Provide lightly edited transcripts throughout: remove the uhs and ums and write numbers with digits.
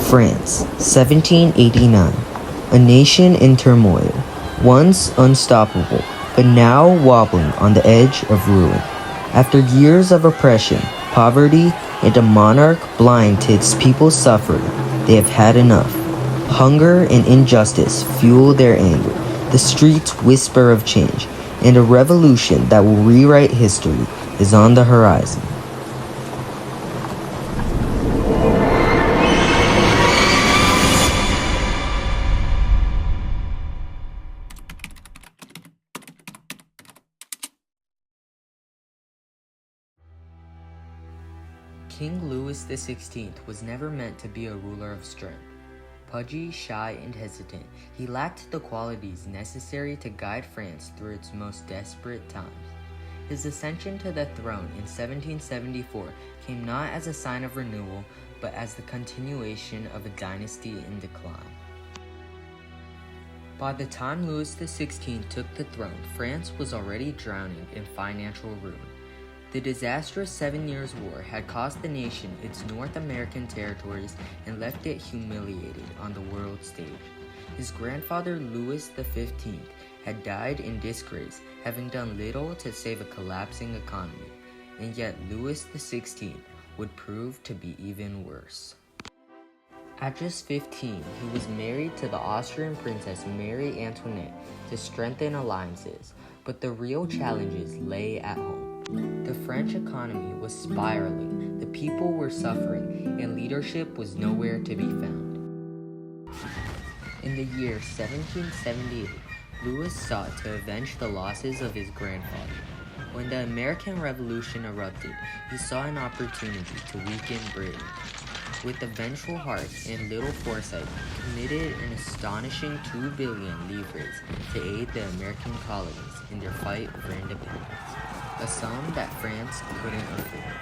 France, 1789. A nation in turmoil, once unstoppable, but now wobbling on the edge of ruin. After years of oppression, poverty, and a monarch blind to its people's suffering, they have had enough. Hunger and injustice fuel their anger. The streets whisper of change, and a revolution that will rewrite history is on the horizon. King Louis XVI was never meant to be a ruler of strength. Pudgy, shy, and hesitant, he lacked the qualities necessary to guide France through its most desperate times. His ascension to the throne in 1774 came not as a sign of renewal, but as the continuation of a dynasty in decline. By the time Louis XVI took the throne, France was already drowning in financial ruin. The disastrous 7 Years' War had cost the nation its North American territories and left it humiliated on the world stage. His grandfather Louis XV had died in disgrace, having done little to save a collapsing economy, and yet Louis XVI would prove to be even worse. At just 15, he was married to the Austrian princess Marie Antoinette to strengthen alliances, but the real challenges lay at home. The French economy was spiraling, the people were suffering, and leadership was nowhere to be found. In the year 1778, Louis sought to avenge the losses of his grandfather. When the American Revolution erupted, he saw an opportunity to weaken Britain. With a vengeful heart and little foresight, he committed an astonishing 2 billion livres to aid the American colonies in their fight for independence, a sum that France couldn't afford.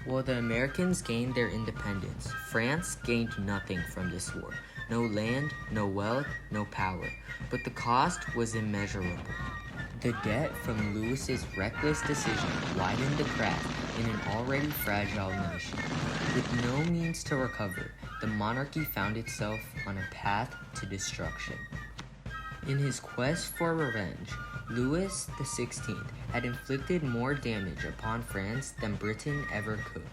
While the Americans gained their independence, France gained nothing from this war. No land, no wealth, no power. But the cost was immeasurable. The debt from Louis's reckless decision widened the crack in an already fragile nation. With no means to recover, the monarchy found itself on a path to destruction. In his quest for revenge, Louis XVI had inflicted more damage upon France than Britain ever could.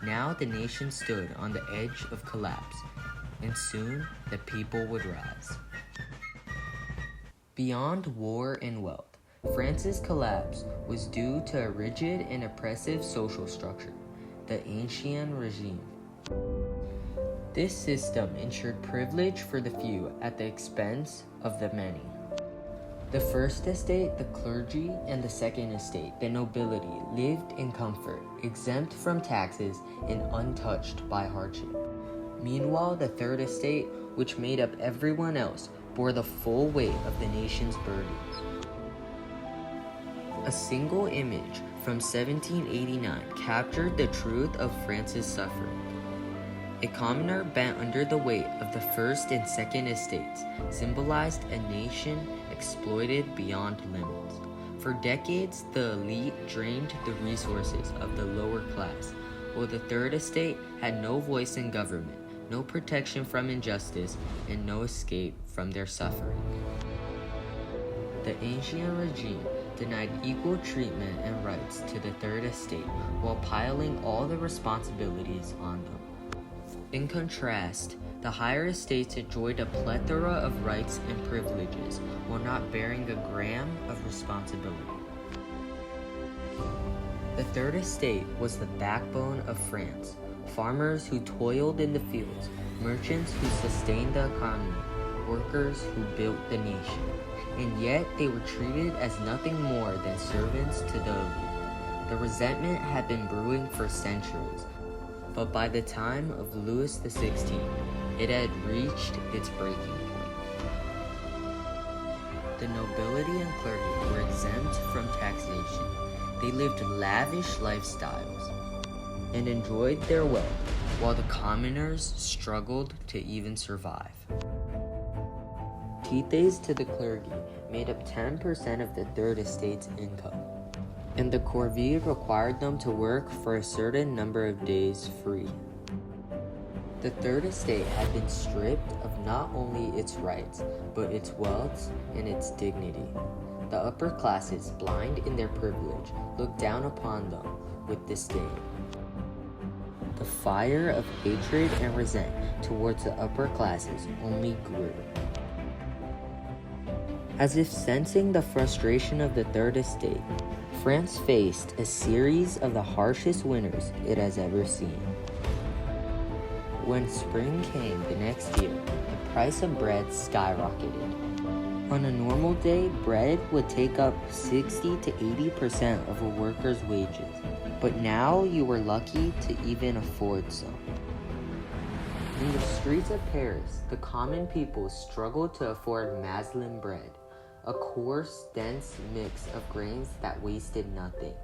Now the nation stood on the edge of collapse, and soon the people would rise. Beyond war and wealth, France's collapse was due to a rigid and oppressive social structure, the Ancien regime. This system ensured privilege for the few at the expense of the many. The first estate, the clergy, and the second estate, the nobility, lived in comfort, exempt from taxes and untouched by hardship. Meanwhile, the third estate, which made up everyone else, bore the full weight of the nation's burdens. A single image from 1789 captured the truth of France's suffering. A commoner bent under the weight of the first and second estates symbolized a nation exploited beyond limits. For decades, the elite drained the resources of the lower class, while the third estate had no voice in government, no protection from injustice, and no escape from their suffering. The Ancien regime denied equal treatment and rights to the third estate while piling all the responsibilities on them. In contrast, the higher estates enjoyed a plethora of rights and privileges while not bearing a gram of responsibility. The third estate was the backbone of France. Farmers who toiled in the fields, merchants who sustained the economy, workers who built the nation. And yet they were treated as nothing more than servants to the elite. The resentment had been brewing for centuries, but by the time of Louis XVI, it had reached its breaking point. The nobility and clergy were exempt from taxation. They lived lavish lifestyles and enjoyed their wealth, while the commoners struggled to even survive. Tithes to the clergy made up 10% of the third estate's income, and the corvée required them to work for a certain number of days free. The Third Estate had been stripped of not only its rights, but its wealth and its dignity. The upper classes, blind in their privilege, looked down upon them with disdain. The fire of hatred and resentment towards the upper classes only grew. As if sensing the frustration of the Third Estate, France faced a series of the harshest winters it has ever seen. When spring came the next year, the price of bread skyrocketed. On a normal day, bread would take up 60 to 80% of a worker's wages, but now you were lucky to even afford some. In the streets of Paris, the common people struggled to afford Maslin bread, a coarse, dense mix of grains that wasted nothing.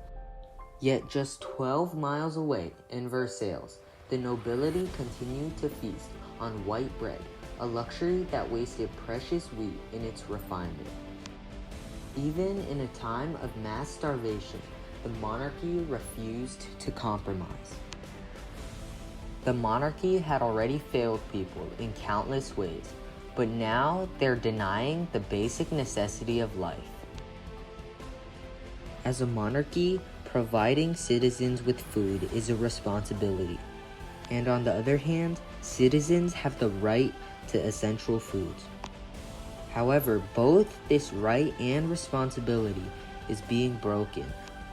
Yet just 12 miles away in Versailles, the nobility continued to feast on white bread, a luxury that wasted precious wheat in its refinement. Even in a time of mass starvation, the monarchy refused to compromise. The monarchy had already failed people in countless ways, but now they're denying the basic necessity of life. As a monarchy, providing citizens with food is a responsibility. And on the other hand, citizens have the right to essential foods. However, both this right and responsibility is being broken,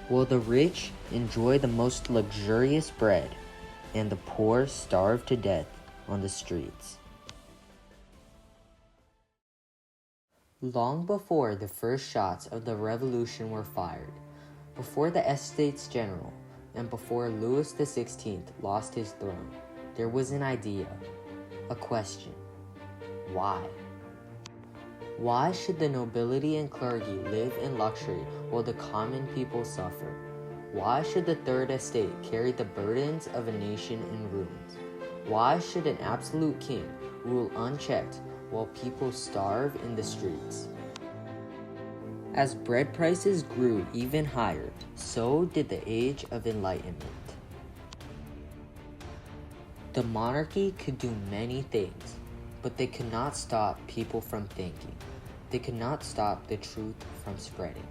while the rich enjoy the most luxurious bread, and the poor starve to death on the streets. Long before the first shots of the revolution were fired, before the Estates General, and before Louis XVI lost his throne, there was an idea, a question. Why? Why should the nobility and clergy live in luxury while the common people suffer? Why should the Third Estate carry the burdens of a nation in ruins? Why should an absolute king rule unchecked while people starve in the streets? As bread prices grew even higher, so did the Age of Enlightenment. The monarchy could do many things, but they could not stop people from thinking. They could not stop the truth from spreading.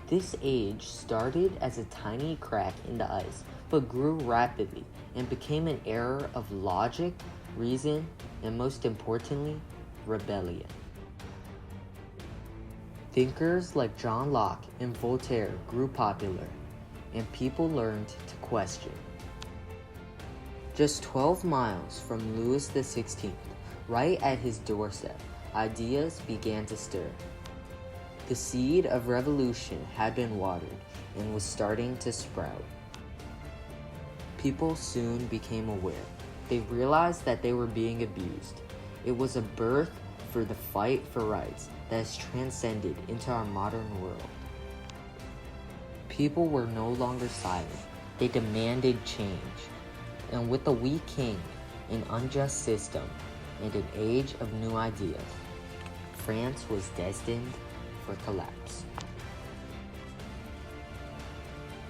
This age started as a tiny crack in the ice, but grew rapidly and became an era of logic, reason, and most importantly, rebellion. Thinkers like John Locke and Voltaire grew popular, and people learned to question. Just 12 miles from Louis XVI, right at his doorstep, ideas began to stir. The seed of revolution had been watered and was starting to sprout. People soon became aware. They realized that they were being abused. It was a birth for the fight for rights that has transcended into our modern world. People were no longer silent. They demanded change. And with a weak king, an unjust system, and an age of new ideas, France was destined for collapse.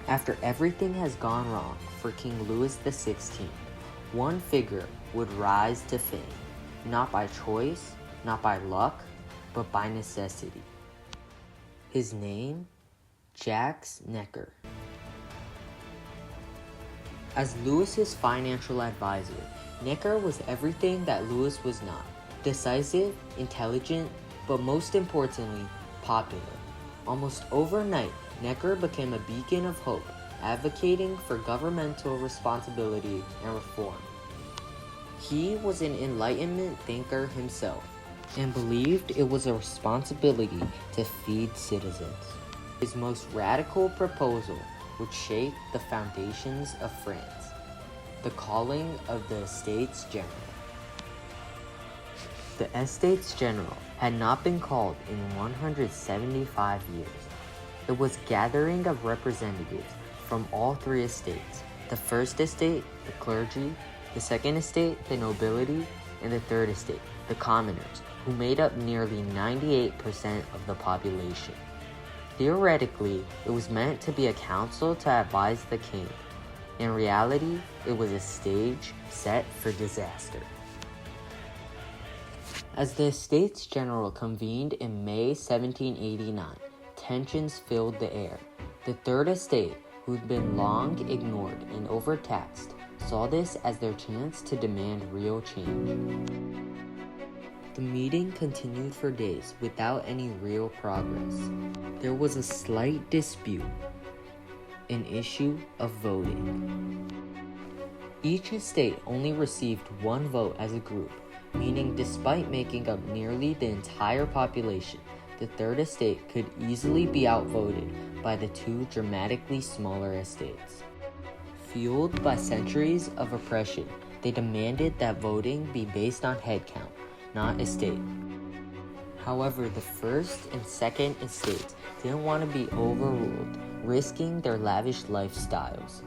After everything has gone wrong for King Louis XVI, one figure would rise to fame, not by choice, not by luck, but by necessity. His name, Jacques Necker. As Louis's financial advisor, Necker was everything that Louis was not: decisive, intelligent, but most importantly, popular. Almost overnight, Necker became a beacon of hope, advocating for governmental responsibility and reform. He was an Enlightenment thinker himself, and believed it was a responsibility to feed citizens. His most radical proposal would shape the foundations of France, the calling of the Estates General. The Estates General had not been called in 175 years. It was a gathering of representatives from all three estates: the First Estate, the clergy; the Second Estate, the nobility; and the Third Estate, the commoners, who made up nearly 98% of the population. Theoretically, it was meant to be a council to advise the king, In reality, it was a stage set for disaster. As the Estates General convened in May 1789, tensions filled the air. The Third Estate, who'd been long ignored and overtaxed, saw this as their chance to demand real change. The meeting continued for days without any real progress. There was a slight dispute, an issue of voting. Each estate only received one vote as a group, meaning despite making up nearly the entire population, the Third Estate could easily be outvoted by the two dramatically smaller estates. Fueled by centuries of oppression, they demanded that voting be based on head count, not estate. However, the First and Second Estates didn't want to be overruled, risking their lavish lifestyles.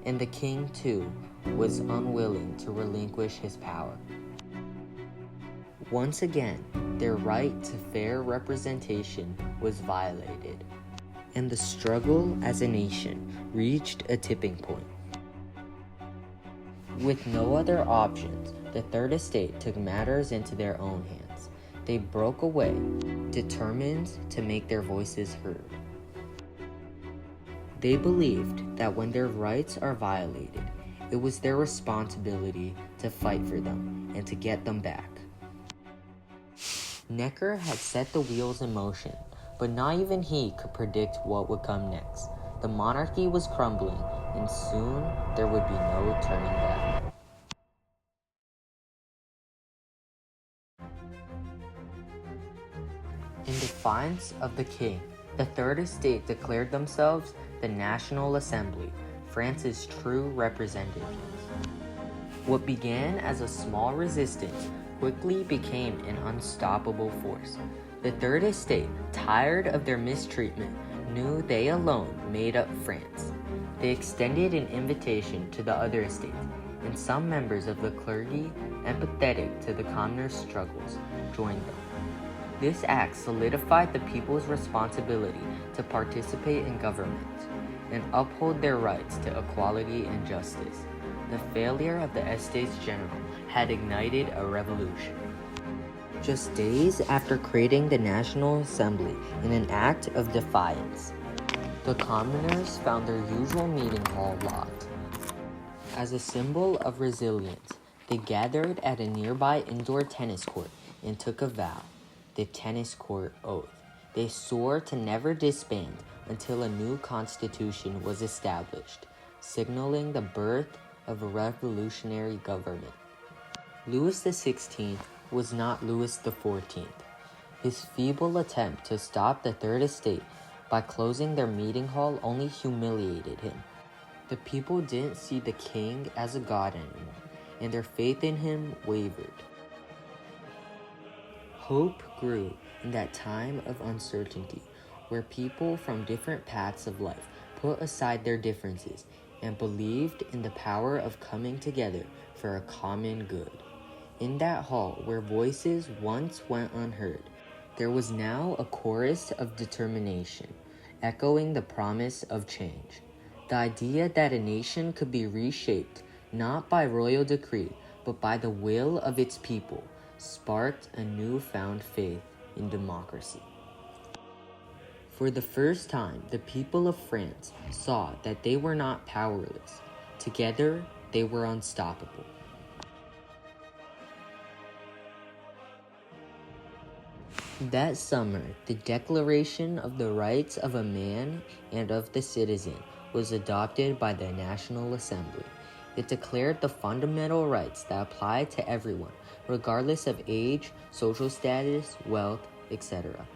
And the king, too, was unwilling to relinquish his power. Once again, their right to fair representation was violated, and the struggle as a nation reached a tipping point. With no other options, the Third Estate took matters into their own hands. They broke away, determined to make their voices heard. They believed that when their rights are violated, it was their responsibility to fight for them and to get them back. Necker had set the wheels in motion, but not even he could predict what would come next. The monarchy was crumbling, and soon there would be no turning back. In defiance of the king, the Third Estate declared themselves the National Assembly, France's true representatives. What began as a small resistance quickly became an unstoppable force. The Third Estate, tired of their mistreatment, knew they alone made up France. They extended an invitation to the other estates, and some members of the clergy, empathetic to the commoners' struggles, joined them. This act solidified the people's responsibility to participate in government and uphold their rights to equality and justice. The failure of the Estates General had ignited a revolution. Just days after creating the National Assembly in an act of defiance, the commoners found their usual meeting hall locked. As a symbol of resilience, they gathered at a nearby indoor tennis court and took a vow, the tennis court oath. They swore to never disband until a new constitution was established, signaling the birth of a revolutionary government. Louis XVI was not Louis XIV. His feeble attempt to stop the Third Estate by closing their meeting hall only humiliated him. The people didn't see the king as a god anymore, and their faith in him wavered. Hope grew in that time of uncertainty, where people from different paths of life put aside their differences and believed in the power of coming together for a common good. In that hall where voices once went unheard, there was now a chorus of determination, echoing the promise of change. The idea that a nation could be reshaped not by royal decree, but by the will of its people, sparked a newfound faith in democracy. For the first time, the people of France saw that they were not powerless. Together, they were unstoppable. That summer, the Declaration of the Rights of a Man and of the Citizen was adopted by the National Assembly. It declared the fundamental rights that apply to everyone, regardless of age, social status, wealth, etc.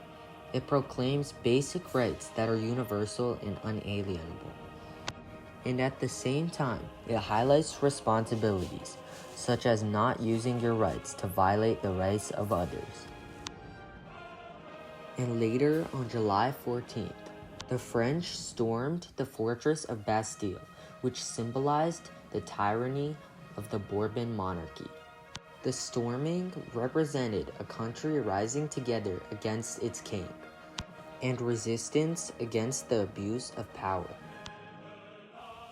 It proclaims basic rights that are universal and unalienable. And at the same time, it highlights responsibilities, such as not using your rights to violate the rights of others. And later, on July 14th, the French stormed the fortress of Bastille, which symbolized the tyranny of the Bourbon monarchy. The storming represented a country rising together against its king, and resistance against the abuse of power.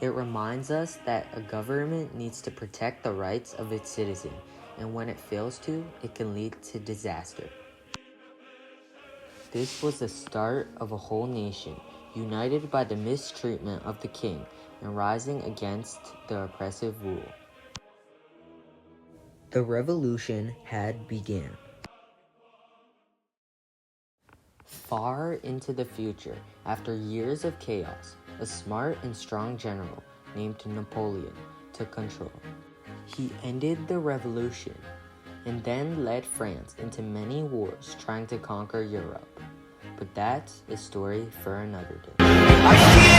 It reminds us that a government needs to protect the rights of its citizens, and when it fails to, it can lead to disaster. This was the start of a whole nation, united by the mistreatment of the king and rising against the oppressive rule. The revolution had begun. Far into the future, after years of chaos, a smart and strong general named Napoleon took control. He ended the revolution and then led France into many wars trying to conquer Europe. But that's a story for another day.